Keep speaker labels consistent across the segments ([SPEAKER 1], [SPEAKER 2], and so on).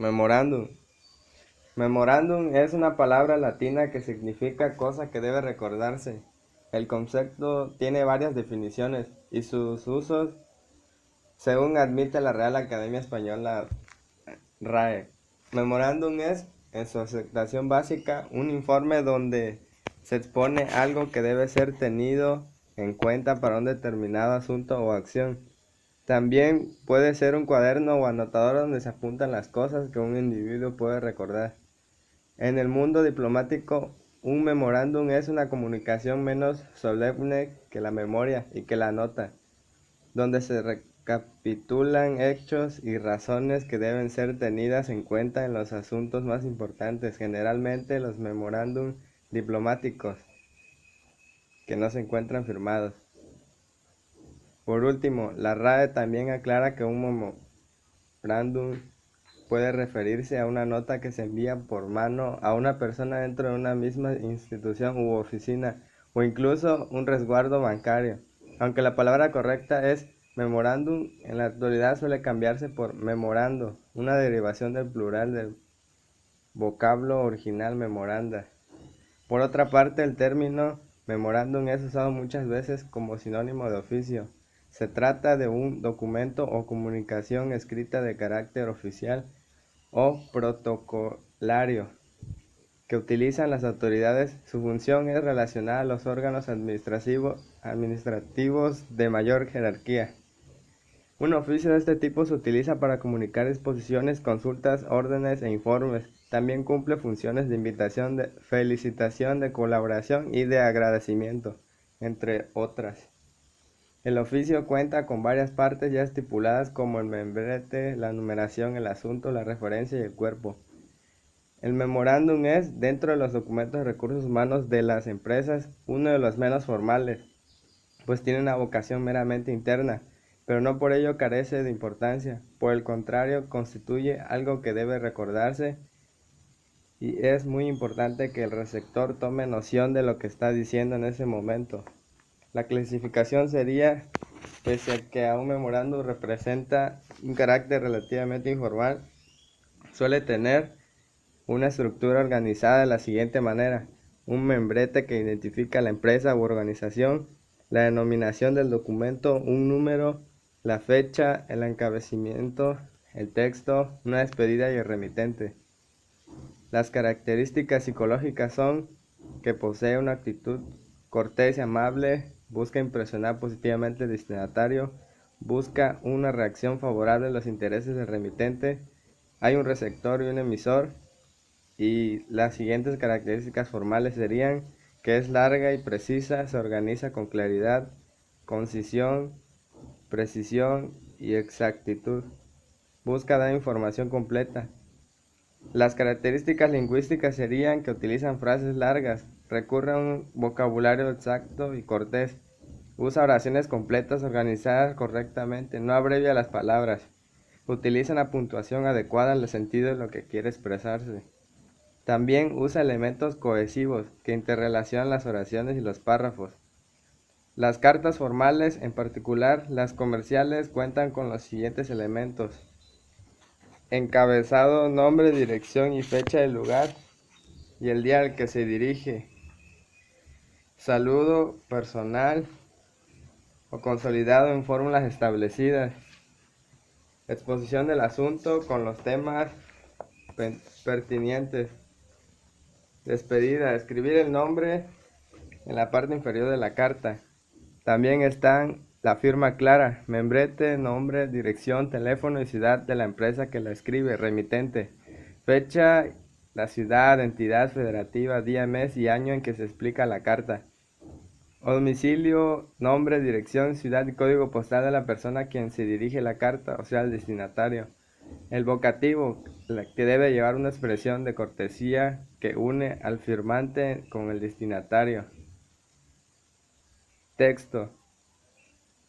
[SPEAKER 1] Memorándum. Memorándum es una palabra latina que significa cosa que debe recordarse. El concepto tiene varias definiciones y sus usos según admite la Real Academia Española RAE. Memorándum es, en su aceptación básica, un informe donde se expone algo que debe ser tenido en cuenta para un determinado asunto o acción. También puede ser un cuaderno o anotador donde se apuntan las cosas que un individuo puede recordar. En el mundo diplomático, un memorándum es una comunicación menos solemne que la memoria y que la nota, donde se recapitulan hechos y razones que deben ser tenidas en cuenta en los asuntos más importantes, generalmente los memorándum diplomáticos, que no se encuentran firmados. Por último, la RAE también aclara que un memorándum puede referirse a una nota que se envía por mano a una persona dentro de una misma institución u oficina, o incluso un resguardo bancario. Aunque la palabra correcta es memorándum, en la actualidad suele cambiarse por memorando, una derivación del plural del vocablo original memoranda. Por otra parte, el término memorándum es usado muchas veces como sinónimo de oficio. Se trata de un documento o comunicación escrita de carácter oficial o protocolario que utilizan las autoridades. Su función es relacionar a los órganos administrativos de mayor jerarquía. Un oficio de este tipo se utiliza para comunicar disposiciones, consultas, órdenes e informes. También cumple funciones de invitación, de felicitación, de colaboración y de agradecimiento, entre otras. El oficio cuenta con varias partes ya estipuladas como el membrete, la numeración, el asunto, la referencia y el cuerpo. El memorándum es, dentro de los documentos de recursos humanos de las empresas, uno de los menos formales, pues tiene una vocación meramente interna, pero no por ello carece de importancia. Por el contrario, constituye algo que debe recordarse y es muy importante que el receptor tome noción de lo que está diciendo en ese momento. La clasificación sería, pese a que a un memorándum representa un carácter relativamente informal, suele tener una estructura organizada de la siguiente manera: un membrete que identifica la empresa u organización, la denominación del documento, un número, la fecha, el encabezamiento, el texto, una despedida y el remitente. Las características psicológicas son que posee una actitud cortés y amable, busca impresionar positivamente al destinatario, busca una reacción favorable a los intereses del remitente, hay un receptor y un emisor. Y las siguientes características formales serían que es larga y precisa, se organiza con claridad, concisión, precisión y exactitud. Busca dar información completa. Las características lingüísticas serían que utilizan frases largas, recurre a un vocabulario exacto y cortés, usa oraciones completas organizadas correctamente, no abrevia las palabras, utiliza una puntuación adecuada al sentido de lo que quiere expresarse. También usa elementos cohesivos que interrelacionan las oraciones y los párrafos. Las cartas formales, en particular las comerciales, cuentan con los siguientes elementos: encabezado, nombre, dirección y fecha del lugar y el día al que se dirige, saludo personal o consolidado en fórmulas establecidas, exposición del asunto con los temas pertinentes, despedida, escribir el nombre en la parte inferior de la carta. También están la firma clara, membrete, nombre, dirección, teléfono y ciudad de la empresa que la escribe, remitente, fecha, la ciudad, entidad federativa, día, mes y año en que se explica la carta, domicilio, nombre, dirección, ciudad y código postal de la persona a quien se dirige la carta, o sea, el destinatario. El vocativo, que debe llevar una expresión de cortesía que une al firmante con el destinatario. Texto,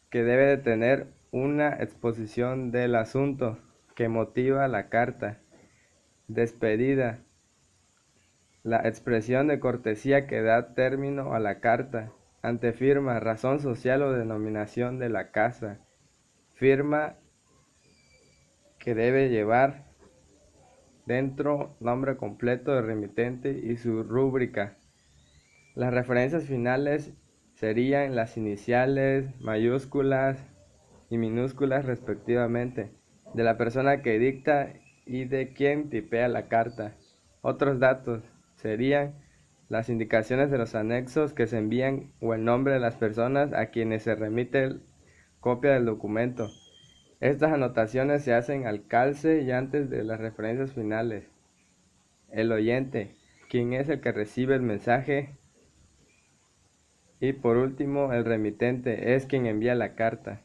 [SPEAKER 1] que debe de tener una exposición del asunto que motiva la carta. Despedida, la expresión de cortesía que da término a la carta. Antefirma, razón social o denominación de la casa. Firma, que debe llevar Dentro, nombre completo del remitente y su rúbrica. Las referencias finales serían las iniciales, mayúsculas y minúsculas respectivamente, de la persona que dicta y de quien tipea la carta. Otros datos serían las indicaciones de los anexos que se envían o el nombre de las personas a quienes se remite copia del documento. Estas anotaciones se hacen al calce y antes de las referencias finales. El oyente, quien es el que recibe el mensaje. Y por último, el remitente es quien envía la carta.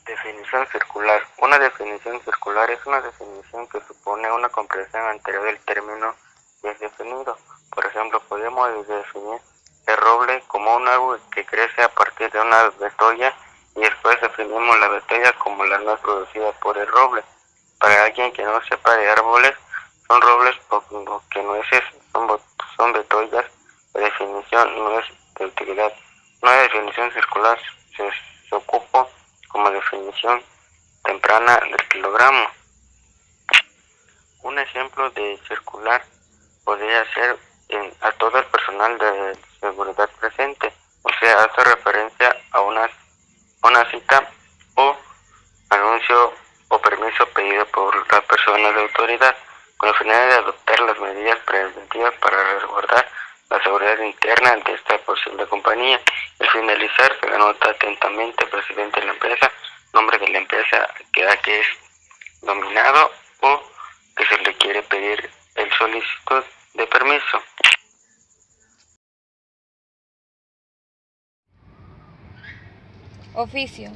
[SPEAKER 2] Definición circular. Una definición circular es una definición que supone una comprensión anterior del término que es definido. Por ejemplo, podemos definir el roble como un árbol que crece a partir de una betolla y después definimos la betolla como la nuez producida por el roble. Para alguien que no sepa de árboles, son robles porque nueces son betollas. La definición no es de utilidad. Una definición circular se ocupa como definición temprana del kilogramo. Un ejemplo de circular podría ser a todo el personal de seguridad presente, o sea, hace referencia a una cita o anuncio o permiso pedido por la persona de autoridad, con la finalidad de adoptar las medidas preventivas para resguardar la seguridad interna de esta posible compañía. Al finalizar, se anota atentamente el presidente de la empresa, nombre de la empresa que es dominado o que se le quiere pedir el solicitud de permiso.
[SPEAKER 3] Oficio.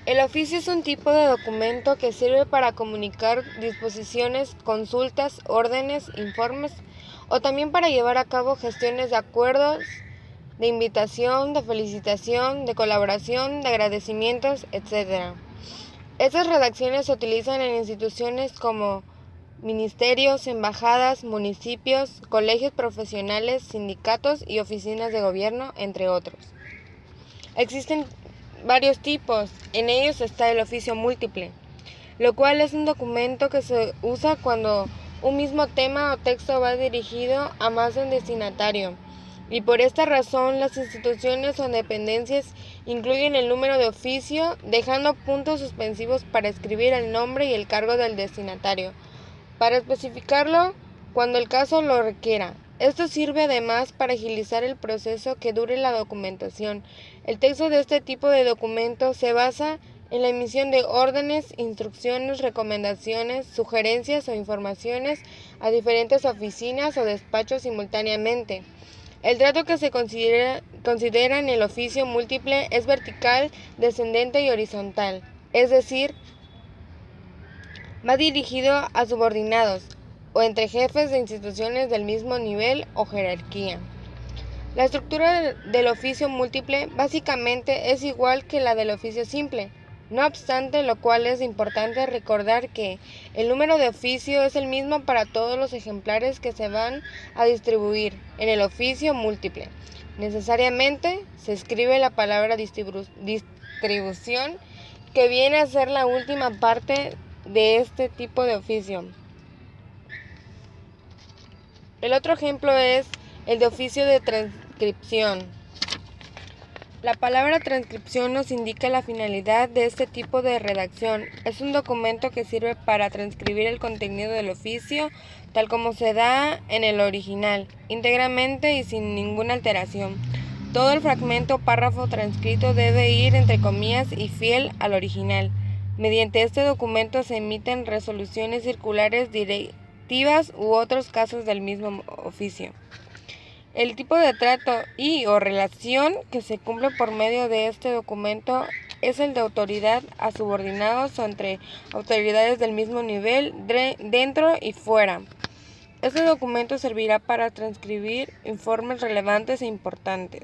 [SPEAKER 3] El oficio es un tipo de documento que sirve para comunicar disposiciones, consultas, órdenes, informes o también para llevar a cabo gestiones de acuerdos, de invitación, de felicitación, de colaboración, de agradecimientos, etc. Estas redacciones se utilizan en instituciones como ministerios, embajadas, municipios, colegios profesionales, sindicatos y oficinas de gobierno, entre otros. Existen varios tipos, en ellos está el oficio múltiple, lo cual es un documento que se usa cuando un mismo tema o texto va dirigido a más de un destinatario, y por esta razón las instituciones o dependencias incluyen el número de oficio, dejando puntos suspensivos para escribir el nombre y el cargo del destinatario, para especificarlo cuando el caso lo requiera. Esto sirve además para agilizar el proceso que dure la documentación. El texto de este tipo de documento se basa en la emisión de órdenes, instrucciones, recomendaciones, sugerencias o informaciones a diferentes oficinas o despachos simultáneamente. El trato que se considera en el oficio múltiple es vertical, descendente y horizontal, es decir, va dirigido a subordinados o entre jefes de instituciones del mismo nivel o jerarquía. La estructura del oficio múltiple básicamente es igual que la del oficio simple. No obstante, lo cual es importante recordar que el número de oficio es el mismo para todos los ejemplares que se van a distribuir en el oficio múltiple. Necesariamente se escribe la palabra distribución, que viene a ser la última parte de este tipo de oficio. El otro ejemplo es el de oficio de transcripción. La palabra transcripción nos indica la finalidad de este tipo de redacción. Es un documento que sirve para transcribir el contenido del oficio tal como se da en el original, íntegramente y sin ninguna alteración. Todo el fragmento o párrafo transcrito debe ir entre comillas y fiel al original. Mediante este documento se emiten resoluciones circulares directivas u otros casos del mismo oficio. El tipo de trato y o relación que se cumple por medio de este documento es el de autoridad a subordinados o entre autoridades del mismo nivel, dentro y fuera. Este documento servirá para transcribir informes relevantes e importantes.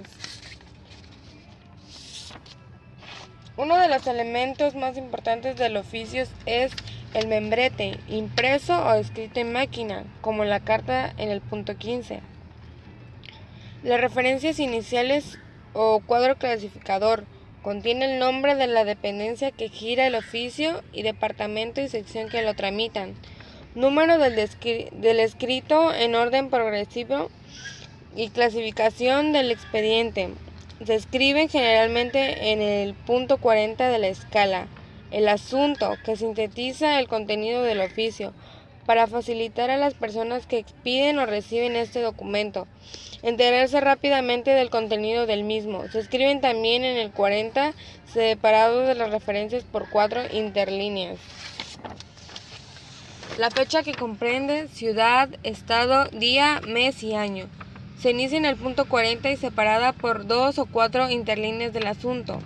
[SPEAKER 3] Uno de los elementos más importantes del oficio es el membrete, impreso o escrito en máquina, como la carta en el punto 15. Las referencias iniciales o cuadro clasificador Contiene el nombre de la dependencia que gira el oficio y departamento y sección que lo tramitan. Número del escrito en orden progresivo y clasificación del expediente. Se escribe generalmente en el punto 40 de la escala. El asunto, que sintetiza el contenido del oficio, para facilitar a las personas que expiden o reciben este documento enterarse rápidamente del contenido del mismo. Se escriben también en el 40, separados de las referencias por 4 interlíneas. La fecha que comprende ciudad, estado, día, mes y año. Se inicia en el punto 40 y separada por 2 o 4 interlíneas del asunto.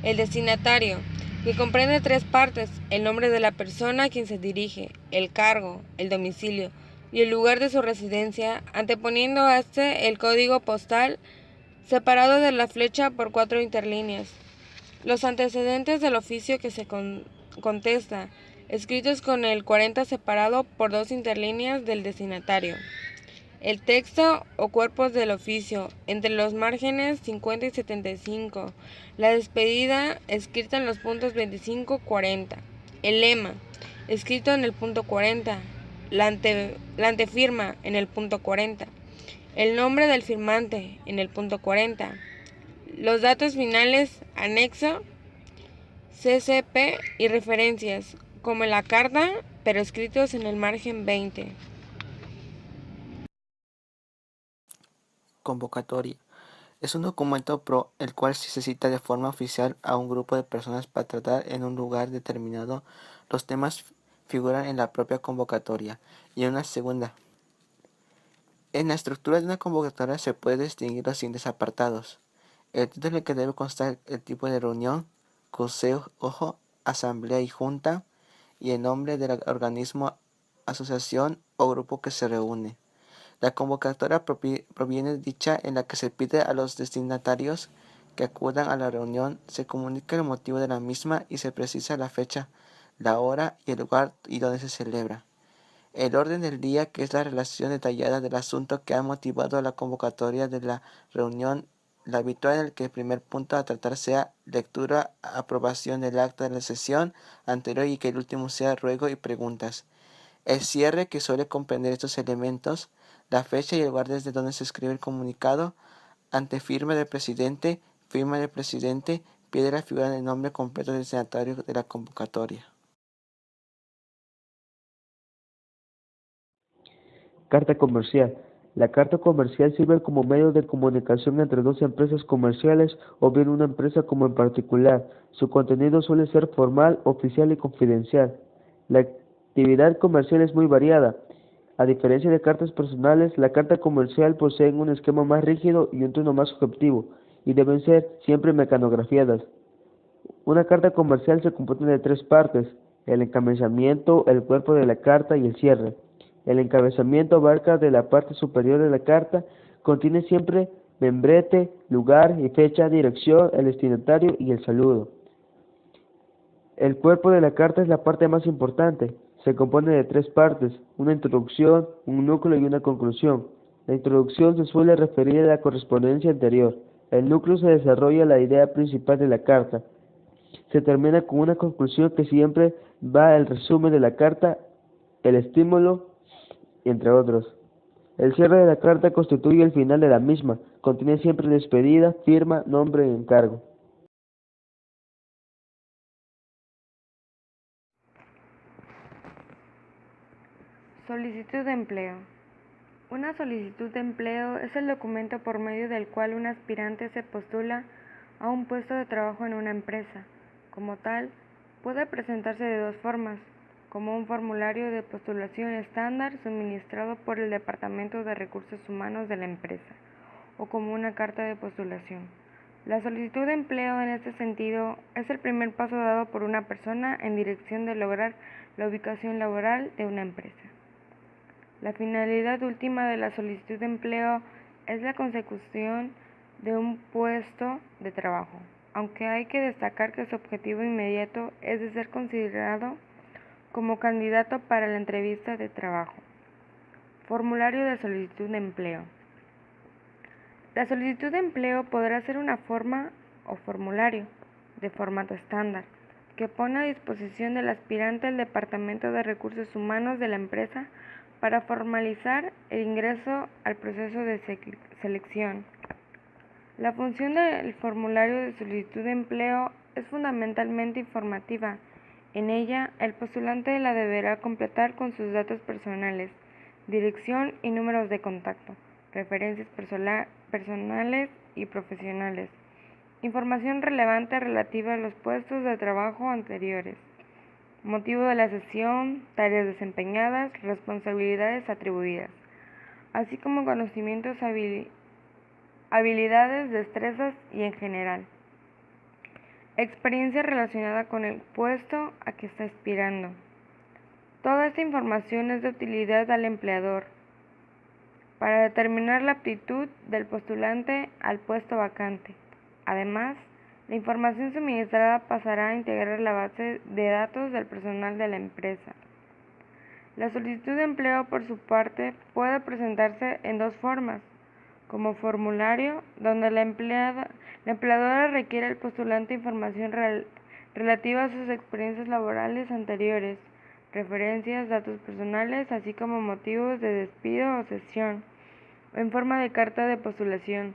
[SPEAKER 3] El destinatario, que comprende 3 partes: el nombre de la persona a quien se dirige, el cargo, el domicilio y el lugar de su residencia, anteponiendo a este el código postal, separado de la flecha por 4 interlíneas. Los antecedentes del oficio que se contesta, escritos con el 40 separado por 2 interlíneas del destinatario. El texto o cuerpos del oficio, entre los márgenes 50 y 75. La despedida, escrita en los puntos 25-40. El lema, escrito en el punto 40. La antefirma en el punto 40. El nombre del firmante en el punto 40. Los datos finales, anexo, CCP y referencias, como en la carta, pero escritos en el margen 20.
[SPEAKER 4] Convocatoria. Es un documento el cual se cita de forma oficial a un grupo de personas para tratar en un lugar determinado. Los temas figuran en la propia convocatoria. Y en una segunda. En la estructura de una convocatoria se puede distinguir los siguientes apartados. El título en el que debe constar el tipo de reunión, consejo, asamblea y junta, y el nombre del organismo, asociación o grupo que se reúne. La convocatoria proviene dicha en la que se pide a los destinatarios que acudan a la reunión, se comunica el motivo de la misma y se precisa la fecha, la hora y el lugar y donde se celebra. El orden del día, que es la relación detallada del asunto que ha motivado la convocatoria de la reunión, la habitual en el que el primer punto a tratar sea lectura, aprobación del acta de la sesión anterior y que el último sea ruego y preguntas. El cierre, que suele comprender estos elementos, la fecha y el lugar desde donde se escribe el comunicado, antefirma del presidente, firma del presidente, pie de la figura del nombre completo del destinatario de la convocatoria.
[SPEAKER 5] Carta comercial. La carta comercial sirve como medio de comunicación entre dos empresas comerciales o bien una empresa como en particular. Su contenido suele ser formal, oficial y confidencial. La actividad comercial es muy variada. A diferencia de cartas personales, la carta comercial posee un esquema más rígido y un tono más objetivo, y deben ser siempre mecanografiadas. Una carta comercial se compone de 3 partes: el encabezamiento, el cuerpo de la carta y el cierre. El encabezamiento abarca de la parte superior de la carta, contiene siempre membrete, lugar y fecha, dirección, el destinatario y el saludo. El cuerpo de la carta es la parte más importante. Se compone de 3 partes: una introducción, un núcleo y una conclusión. La introducción se suele referir a la correspondencia anterior. El núcleo se desarrolla la idea principal de la carta. Se termina con una conclusión que siempre va el resumen de la carta, el estímulo, entre otros. El cierre de la carta constituye el final de la misma. Contiene siempre despedida, firma, nombre y encargo.
[SPEAKER 3] Solicitud de empleo. Una solicitud de empleo es el documento por medio del cual un aspirante se postula a un puesto de trabajo en una empresa. Como tal, puede presentarse de 2 formas: como un formulario de postulación estándar suministrado por el Departamento de Recursos Humanos de la empresa, o como una carta de postulación. La solicitud de empleo, en este sentido, es el primer paso dado por una persona en dirección de lograr la ubicación laboral de una empresa. La finalidad última de la solicitud de empleo es la consecución de un puesto de trabajo, aunque hay que destacar que su objetivo inmediato es de ser considerado como candidato para la entrevista de trabajo. Formulario de solicitud de empleo. La solicitud de empleo podrá ser una forma o formulario. de formato estándar, que pone a disposición del aspirante el Departamento de Recursos Humanos de la empresa para formalizar el ingreso al proceso de selección. La función del formulario de solicitud de empleo es fundamentalmente informativa. En ella, el postulante la deberá completar con sus datos personales, dirección y números de contacto, referencias personales y profesionales, información relevante relativa a los puestos de trabajo anteriores, motivo de la sesión, tareas desempeñadas, responsabilidades atribuidas, así como conocimientos, habilidades, destrezas y en general, experiencia relacionada con el puesto a que está aspirando. Toda esta información es de utilidad al empleador para determinar la aptitud del postulante al puesto vacante. Además, la información suministrada pasará a integrar la base de datos del personal de la empresa. La solicitud de empleo, por su parte, puede presentarse en dos formas: como formulario, donde la empleadora requiere al postulante información relativa a sus experiencias laborales anteriores, referencias, datos personales, así como motivos de despido o cesión, o en forma de carta de postulación,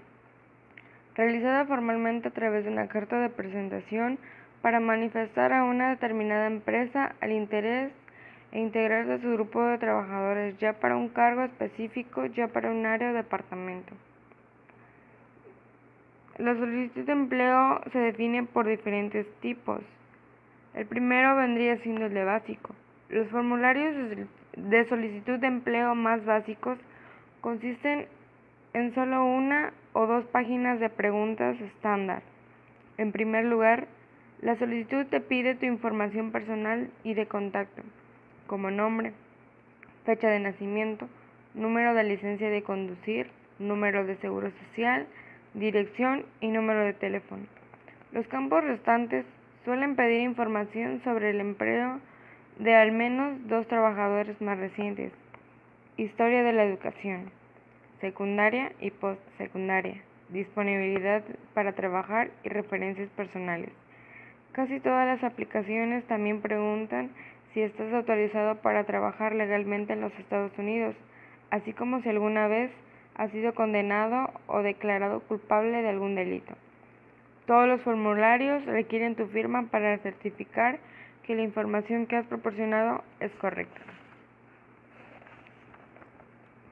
[SPEAKER 3] realizada formalmente a través de una carta de presentación para manifestar a una determinada empresa el interés e integrarse a su grupo de trabajadores, ya para un cargo específico, ya para un área o departamento. La solicitud de empleo se define por diferentes tipos. El primero vendría siendo el de básico. Los formularios de solicitud de empleo más básicos consisten en solo una o dos páginas de preguntas estándar. En primer lugar, la solicitud te pide tu información personal y de contacto, como nombre, fecha de nacimiento, número de licencia de conducir, número de seguro social, dirección y número de teléfono. Los campos restantes suelen pedir información sobre el empleo de al menos 2 trabajadores más recientes, historia de la educación, secundaria y postsecundaria, disponibilidad para trabajar y referencias personales. Casi todas las aplicaciones también preguntan si estás autorizado para trabajar legalmente en los Estados Unidos, así como si alguna vez has sido condenado o declarado culpable de algún delito. Todos los formularios requieren tu firma para certificar que la información que has proporcionado es correcta.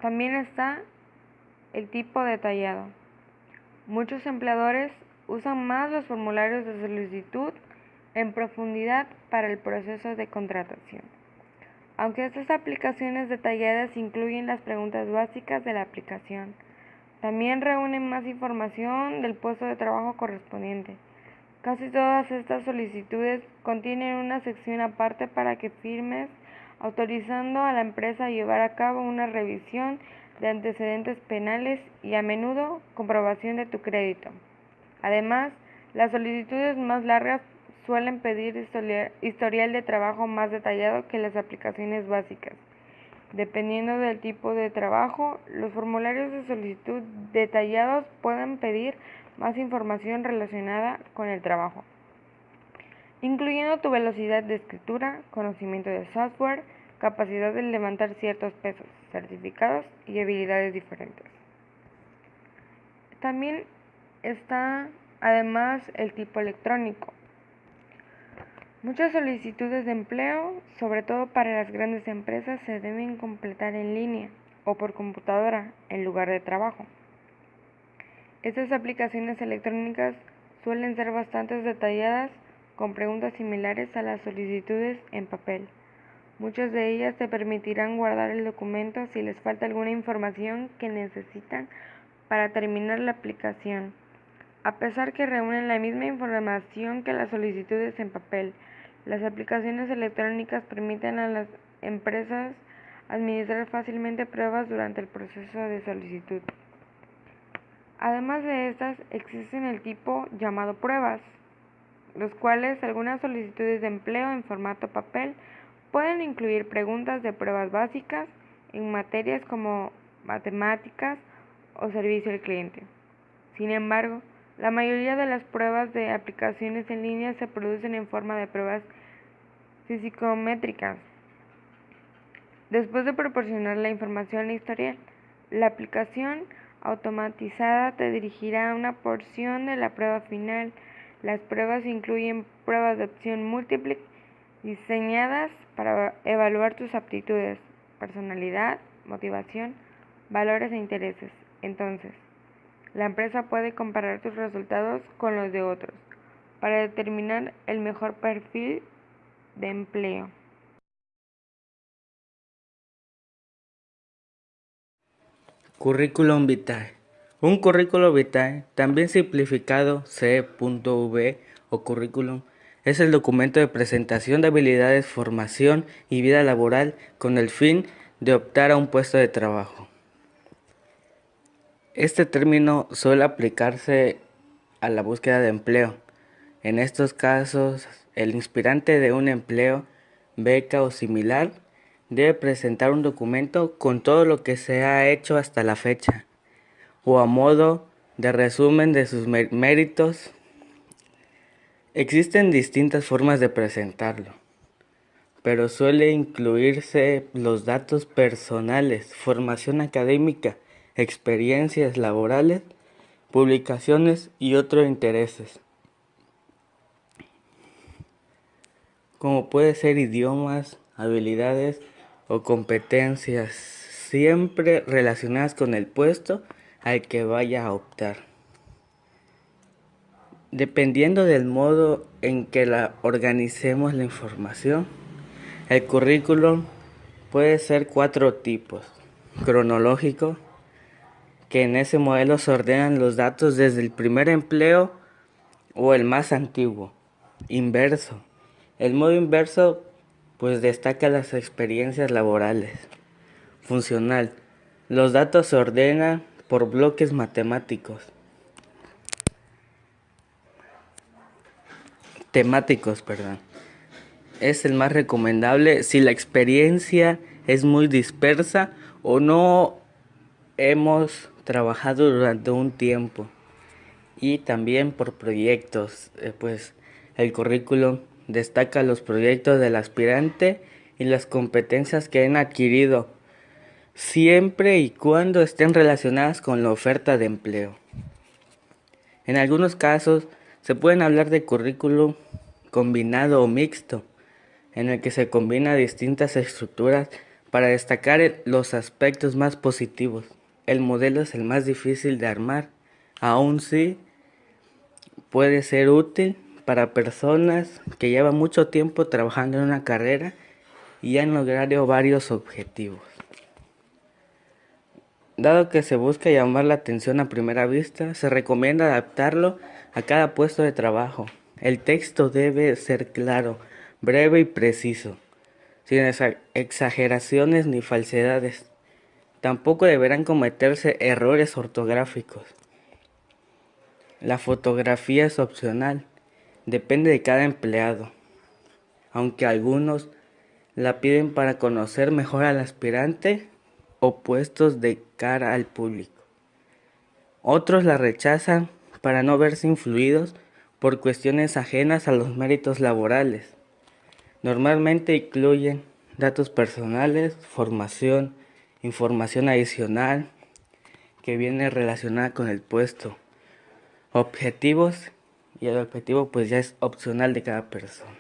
[SPEAKER 3] También está el tipo detallado. Muchos empleadores usan más los formularios de solicitud en profundidad para el proceso de contratación. Aunque estas aplicaciones detalladas incluyen las preguntas básicas de la aplicación, también reúnen más información del puesto de trabajo correspondiente. Casi todas estas solicitudes contienen una sección aparte para que firmes, autorizando a la empresa a llevar a cabo una revisión de antecedentes penales y, a menudo, comprobación de tu crédito. Además, las solicitudes más largas suelen pedir historial de trabajo más detallado que las aplicaciones básicas. Dependiendo del tipo de trabajo, los formularios de solicitud detallados pueden pedir más información relacionada con el trabajo, incluyendo tu velocidad de escritura, conocimiento de software, capacidad de levantar ciertos pesos, certificados y habilidades diferentes. También está, además, el tipo electrónico. Muchas solicitudes de empleo, sobre todo para las grandes empresas, se deben completar en línea o por computadora en lugar de trabajo. Estas aplicaciones electrónicas suelen ser bastante detalladas, con preguntas similares a las solicitudes en papel. Muchas de ellas te permitirán guardar el documento si les falta alguna información que necesitan para terminar la aplicación, a pesar que reúnen la misma información que las solicitudes en papel. Las aplicaciones electrónicas permiten a las empresas administrar fácilmente pruebas durante el proceso de solicitud. Además de estas, existen el tipo llamado pruebas, los cuales algunas solicitudes de empleo en formato papel pueden incluir preguntas de pruebas básicas en materias como matemáticas o servicio al cliente. Sin embargo, La mayoría de las pruebas de aplicaciones en línea se producen en forma de pruebas psicométricas. Después de proporcionar la información historial, la aplicación automatizada te dirigirá a una porción de la prueba final. Las pruebas incluyen pruebas de opción múltiple diseñadas para evaluar tus aptitudes, personalidad, motivación, valores e intereses. Entonces, la empresa puede comparar tus resultados con los de otros para determinar el mejor perfil de empleo.
[SPEAKER 6] Curriculum vitae. Un currículum vitae, también simplificado C.V. o currículum, es el documento de presentación de habilidades, formación y vida laboral con el fin de optar a un puesto de trabajo. Este término suele aplicarse a la búsqueda de empleo. En estos casos, el inspirante de un empleo, beca o similar debe presentar un documento con todo lo que se ha hecho hasta la fecha, o a modo de resumen de sus méritos. Existen distintas formas de presentarlo, pero suele incluirse los datos personales, formación académica, experiencias laborales, publicaciones y otros intereses, como puede ser idiomas, habilidades o competencias, siempre relacionadas con el puesto al que vaya a optar. Dependiendo del modo en que organicemos la información, el currículum puede ser 4 tipos. Cronológico, que en ese modelo se ordenan los datos desde el primer empleo o el más antiguo. Inverso. El modo inverso pues destaca las experiencias laborales. Funcional. Los datos se ordenan por bloques matemáticos. Temáticos, perdón. Es el más recomendable si la experiencia es muy dispersa o no hemos trabajado durante un tiempo. Y también por proyectos, pues el currículum destaca los proyectos del aspirante y las competencias que han adquirido, siempre y cuando estén relacionadas con la oferta de empleo. En algunos casos se pueden hablar de currículum combinado o mixto, en el que se combina distintas estructuras para destacar los aspectos más positivos. El modelo es el más difícil de armar, aún sí puede ser útil para personas que llevan mucho tiempo trabajando en una carrera y han logrado varios objetivos. Dado que se busca llamar la atención a primera vista, se recomienda adaptarlo a cada puesto de trabajo. El texto debe ser claro, breve y preciso, sin exageraciones ni falsedades. Tampoco deberán cometerse errores ortográficos. La fotografía es opcional, depende de cada empleado, aunque algunos la piden para conocer mejor al aspirante o puestos de cara al público. Otros la rechazan para no verse influidos por cuestiones ajenas a los méritos laborales. Normalmente incluyen datos personales, formación, información adicional que viene relacionada con el puesto, objetivos, y el objetivo pues ya es opcional de cada persona.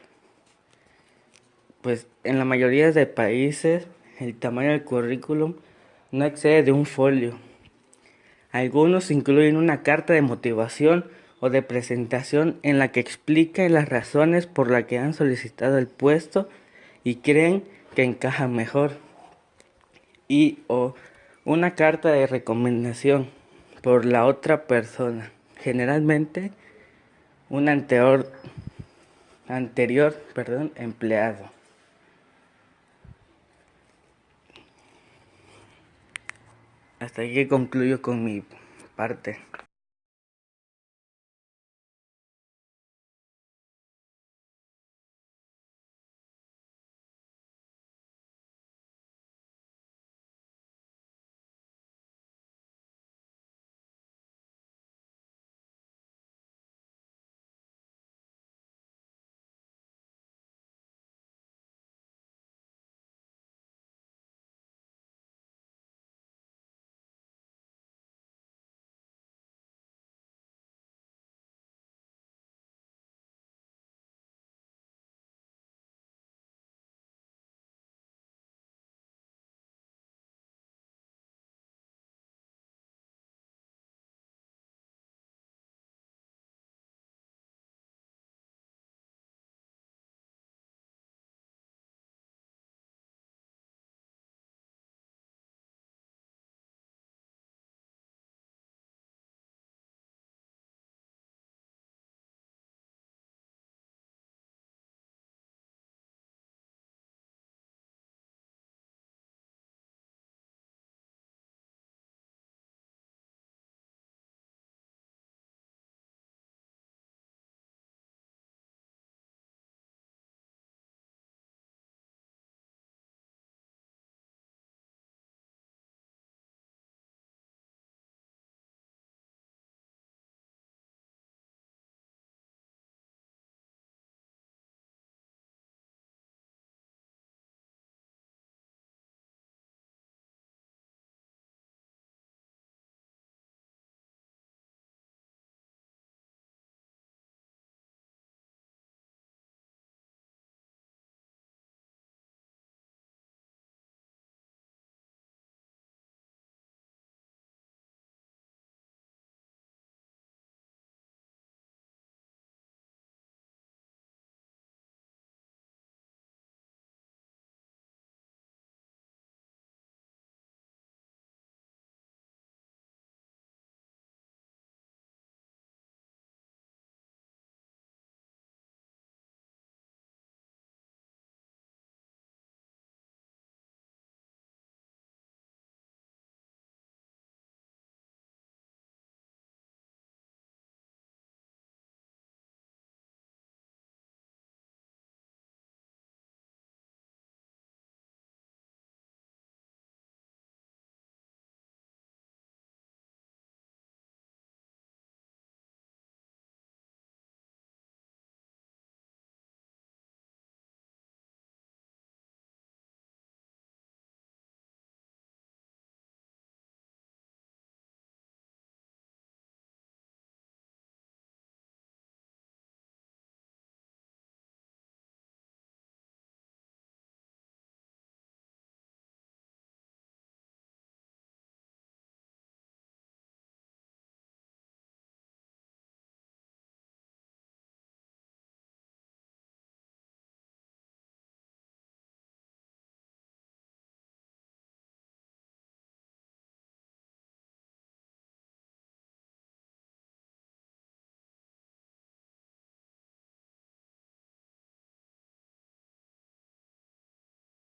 [SPEAKER 6] Pues en la mayoría de países el tamaño del currículum no excede de un folio. Algunos incluyen una carta de motivación o de presentación en la que explican las razones por las que han solicitado el puesto y creen que encajan mejor. Y o una carta de recomendación por la otra persona, generalmente un anterior empleado. Hasta aquí concluyo con mi parte.